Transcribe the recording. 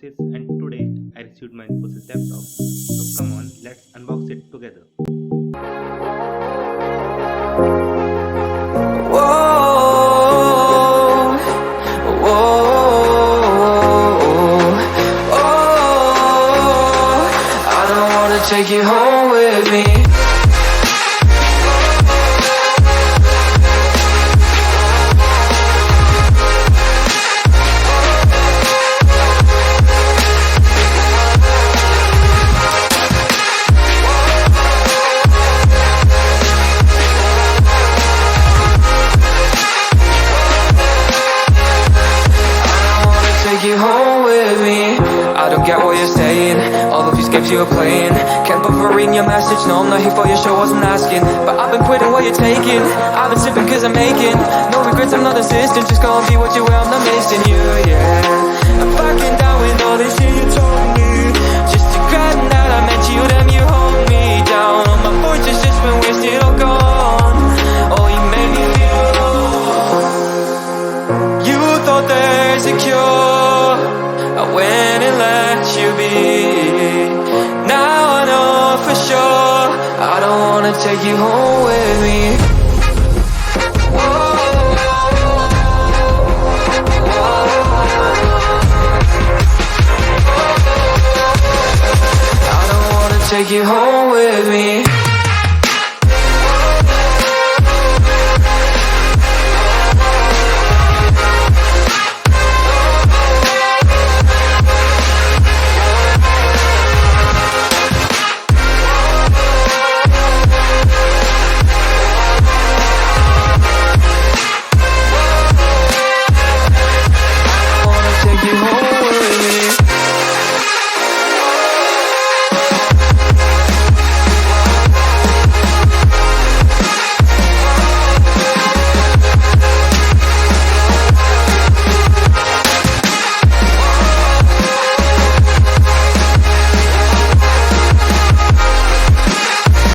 INFOSYS, and today I received my INFOSYS laptop. So come on, let's unbox it together. Whoa, whoa, oh, I don't wanna take you home with me. Take you home with me. I don't get what you're saying. All of these games you were playing. Can't bother reading your message. No, I'm not here for your show, wasn't asking. But I've been quitting what you're taking. I've been sipping cause I'm making no regrets, I'm not assistant. Just go and be what you will, I'm not missing you, yeah. I'm fucking down with all this shit you told me. Just to grab that I met you, damn you hold me down. All my fortunes just been wasted or gone. Oh, you made me feel low. You thought there's a cure. I went and let you be. Now I know for sure I don't wanna take you home with me. I don't wanna take you home.